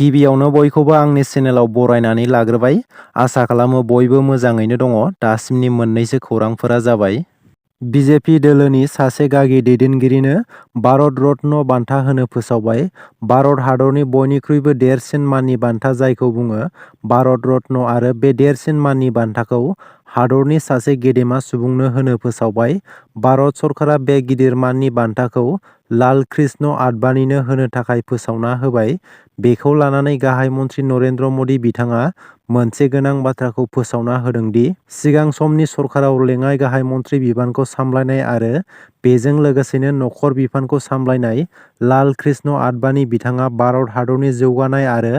गिबियावनो बयखौबो आंनि चेनेलाव बरायनानै लाग्रोबाय। आसा खालामो बयबो मोजाङैनो दङ। दासिमनि मोननैसो खौरांफोरा जाबाय। बिजेपि दोलोनि सासे गागि दैदेनगिरिनो भारत रत्न बान्था होनो फोसावबाय। भारत हादरनि बयनिख्रुइबो देरसिन माननि बान्था जायखौ बुङो भारत रत्न आरो बे देरसिन माननि बान्थाखौ हादरनि सासे गेदेमा सुबुंनो होनो फोसावबाय। भारत सरकारा बे गिदिर माननि बान्थाखौ लाल कृष्ण आडबाणीनो होनो थाखाय फोसावना होबाय। बेखौ लानानै गाहाय मन्थ्रि नरेन्द्र मदि बिथाङा मोनसे गोनां बाथ्राखौ फोसावना होदोंदि सिगां समनि सरकाराव लेङाइ गाहाय मन्थ्रि बिबानखौ सामलायनाय आरो बेजों लोगोसेनो नखर बिफानखौ सामलायनाय लाल कृष्ण आडबाणी बिथाङा भारत हादरनि जौगानाय आरो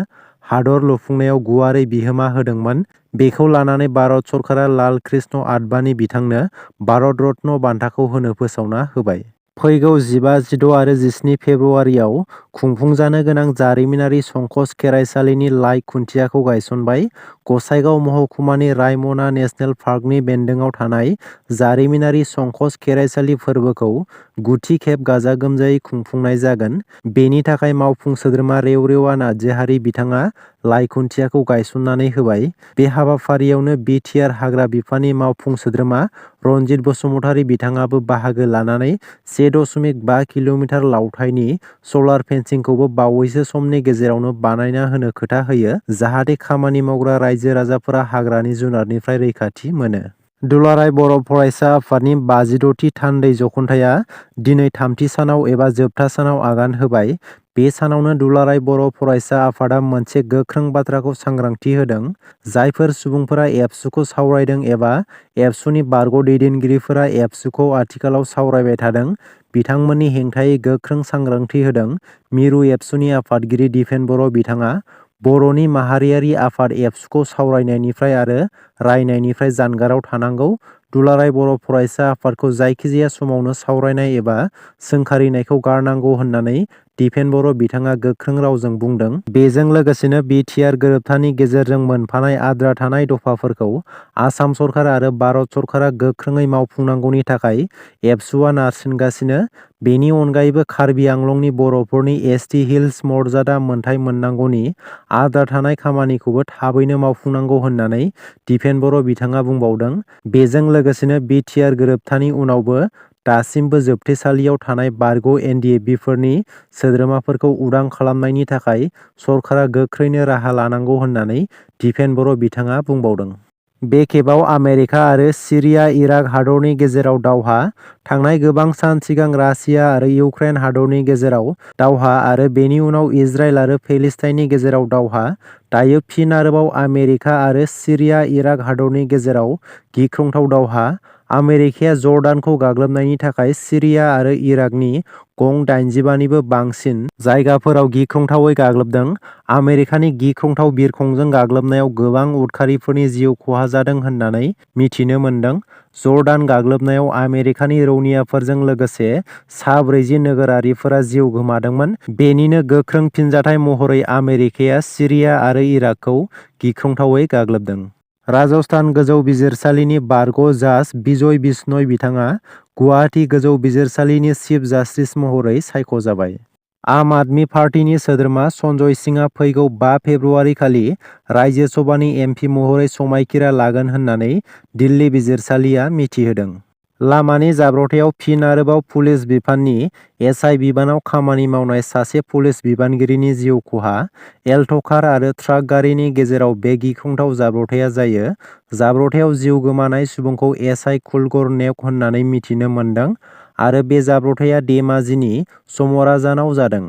हादर लुफुंनायाव गुवारै बिहोमा होदोंमोन। बेखौ लानानै भारत सरकारा लाल कृष्ण आडबाणी बिथांनो भारत रत्न बान्थाखौ होनो फोसावना होबाय। फैगौ 15, 16 आरो 17 फेब्रुवारियाव खुंफुंजानो गोनां जारिमिनारि संकस खेराइसालिनि लाइ खुन्थियाखौ गायसनबाय। गसाइगाव महकुमानि रायमना नेसनेल पार्कनि बेन्दोङाव थानाय जारिमिनारि संकस खेराइसालि फोरबोखौ गुथि खेब गाजा गोमजायै खुंफुंनाय जागोन। बेनि थाखाय मावफुं सोद्रोमा रेवरेवा नार्जारी बिथाङा लाइ खुन्थियाखौ गायसननानै होबाय। बे हाबाफारियावनो बि.टि.आर. हाग्रा बिफाननि मावफुं सोद्रोमा रनजित बसुमतारी बिथाङाबो बाहागो लानानै 1.5 किल'मिटार लावथाइनि सलार फेन्सिंखौबो बावैसो समनि गेजेरावनो बानायना होनो खोथा होयो जाहाथे खामानि मावग्रा रायजो राजाफोरा हाग्रानि जुनारनिफ्राय रैखाथि मोनो। दुलाराय बर' फरायसा आफादनि 56थि थान्दै जखुन्थाया दिनै 3थि सानाव एबा जोबथा सानाव आगान होबाय। बे सानावनो दुलाराय बर' फरायसा आफादा मोनसे गोख्रों बाथ्राखौ सांग्रांथि होदों। जायफोर सुबुंफोरा एबसुखौ सावरायदों एबा एबसुनि बारग' दैदेनगिरिफोरा एबसुखौ आथिखालाव सावरायबाय थादों बिथांमोननि हेंथायै गोख्रों सांग्रांथि होदों। मिरु एबसुनि आफादगिरि दिपेन बर' बिथाङा बर'नि माहारियारि आफाद एबसुखौ सावरायनायनिफ्राय आरो रायनायनिफ्राय जानगाराव थानांगौ। दुलाराय बर' फरायसा आफादखौ जायखिजाया समावनो सावरायनाय एबा सोंखारिनायखौ गारनांगौ होननानै दिपेन बर' बिथाङा गोख्रों रावजों बुंदों। बेजों लोगोसेनो बि.टि.आर. गोरोबथानि गेजेरजों मोनफानाय आद्रा थानाय दफाफोरखौ आसाम सरकार आरो भारत सरकारा गोख्रोङै मावफुंनांगौनि थाखाय एबसुआ नारसिनगासिनो। बेनि अनगायैबो कार्बि आंलंनि बर'फोरनि एस.टि. हिल्स मर्यादा मोनथाय मोननांगौनि आद्रा थानाय खामानिखौबो थाबैनो मावफुंनांगौ होननानै दिपेन बर' बिथाङा बुंबावदों। बेजों लोगोसेनो बि.टि.आर. गोरोबथानि उनावबो दासिमबो जोबथेसालियाव थानाय बारग' एनडिएफबिफोरनि सोद्रोमाफोरखौ उदां खालामनायनि थाखाय सरकारा गोख्रैनो राहा लानांगौ होननानै दिपेन बर' बिथाङा बुंबावदों। बे खेबाव आमेरिका आरो सिरिया इराक हादरनि गेजेराव दावहा। थांनाय गोबां सान सिगां रासिया आरो इउक्रेन हादरनि गेजेराव दावहा आरो बेनि उनाव इजराइल आरो पेलेस्टाइननि गेजेराव दावहा। दायो फिन आरोबाव आमेरिका आरो सिरिया इराक हादरनि गेजेराव गिख्रंथाव दावहा। आमेरिकाया जर्डानखौ गाग्लोबनायनि थाखाय सिरिया आरो इराकनि गं 85निबो बांसिन जायगाफोराव गिख्रंथावै गाग्लोबदों। आमेरिकानि गिख्रंथाव बिरखंजों गाग्लोबनायाव गोबां उदखारिफोरनि जिउ खहा जादों होननानै मिथिनो मोन्दों। जर्डान गाग्लोबनायाव आमेरिकानि रौनियाफोरजों लोगोसे सा 40 नोगोरारिफोरा जिउ गोमादोंमोन। बेनिनो गोख्रों फिनजाथाय महरै आमेरिकाया सिरिया आरो इराकखौ गिख्रंथावै गाग्लोबदों। राजस्थान गोजौ बिजिरसालिनि बारग' जाज बिजय बिश्नय बिथाङा गुवाहाटी गोजौ बिजिरसालिनि चिफ जास्टिस महरै सायख'जाबाय। आम आदमी पार्टीनि सोद्रोमा सन्जय सिंहआ फैगौ 5 फेब्रुवारि खालि रायजो सभानि एमपि महरै समायखिरा लागोन होननानै दिल्ली बिजिरसालिया मिथिहोदों। लामानि जाब्रबथायाव फिन आरोबाव पुलिस बिफाननि एसआइ बिबानाव खामानि मावनाय सासे पुलिस बिबानगिरिनि जिउ खहा। एल्ट' कार आरो ट्राक गारिनि गेजेराव बे गिख्रंथाव जाब्रबथाया जायो। जाब्रबथायाव जिउ गोमानाय सुबुंखौ एसआइ कुलगर नेक होननानै मिथिनो मोन्दों आरो बे जाब्रबथाया धेमाजिनि समराजानाव जादों।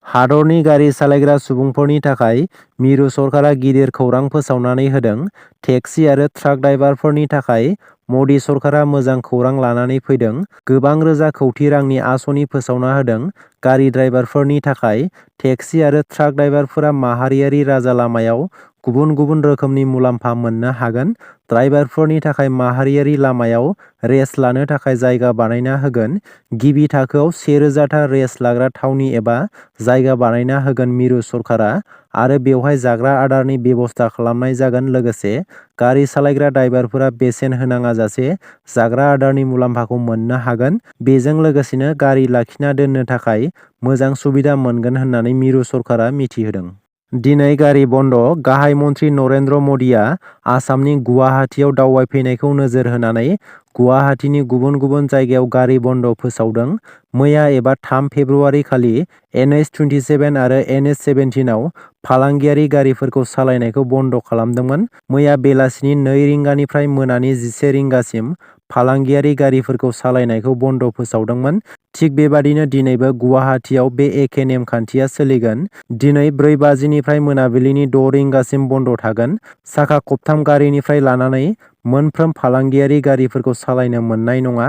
हादरनि गारि सालायग्रा सुबुंफोरनि थाखाय मिरु सरकारा गिदिर खौरां फोसावनानै होदों। टेक्सि आरो ट्राक ड्राइभारफोरनि थाखाय मदि सरकारा मोजां खौरां लानानै फैदों। गोबां रोजा कौटि रांनि आसनि फोसावना होदों। गारि ड्राइभारफोरनि थाखाय टेक्सि आरो ट्राक ड्राइभारफोरा माहारियारि राजा लामायाव गुबुन गुबुन रोखोमनि मुलाम्फा मोननो हागोन। ड्राइभारफोरनि थाखाय माहारियारि लामायाव रेस लानो थाखाय जायगा बानायना होगोन। गिबि थाखोआव 1000 था रेस लाग्रा थावनि एबा जायगा बानायना होगोन मिरु सरकारा आरो बेवहाय जाग्रा आदारनि बेबस्था खालामनाय जागोन। लोगोसे गारि सालायग्रा ड्राइभारफोरा बेसेन होनाङा जासे जाग्रा आदारनि मुलाम्फाखौ मोननो हागोन। बेजों लोगोसेनो गारि लाखिना दोननो थाखाय मोजां सुबिदा मोनगोन होननानै मिरु सरकारा मिथिहोदों। दिनै गारि बन्द'। गाहाय मन्थ्रि नरेन्द्र मदिआ आसामनि गुवाहाटीआव दावबायफैनायखौ नोजोर होनानै गुवाहाटीनि गुबुन गुबुन जायगायाव गारि बन्द' फोसावदों। मैया एबा 3 फेब्रुआरि खालि NH-27 आरो NH-17 आव फालांगियारि गारिफोरखौ सालायनायखौ बन्द' खालामदोंमोन। मैया बेलासिनि 2 रिंगानिफ्राय मोनानि 11 रिंगासिम फालांगियारि गारिफोरखौ सालायनायखौ बन्द' फोसावदोंमोन। थिग बेबादिनो दिनैबो गुवाहाटीआव बे एखे नेमखान्थिया सोलिगोन। दिनै 4 बाजिनिफ्राय मोनाबिलिनि 6 रिंगासिम बन्द' थागोन। साखा खबथाम गारिनिफ्राय लानानै मोनफ्रोम फालांगियारि गारिफोरखौ सालायनो मोननाय नङा।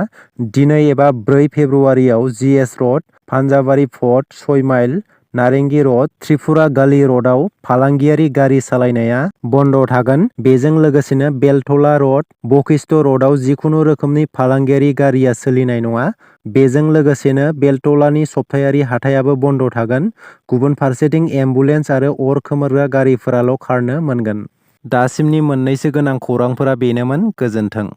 दिनै एबा 4 फेब्रुआरियाव GS road, Panjabari fort, 6 mile, Narengi road, Tripura गाली र'डआव फालांगियारि गारि सालायनाया बन्द' थागोन। बेजों लोगोसेनो बेलटला र'ड, बशिष्ट र'डआव जिखुनु रोखोमनि फालांगियारि गारिया सोलिनाय नङा। बेजों लोगोसेनो बेलटलानि सप्तायारि हाथायाबो बन्द' थागोन। गुबुन फारसेथिं एम्बुलेन्स आरो अर खोमोरग्रा गारिफोराल' खारनो मोनगोन। दासिमनि मोननैसो गोनां खौरांफोरा बेनोमोन। गोजोन्थों।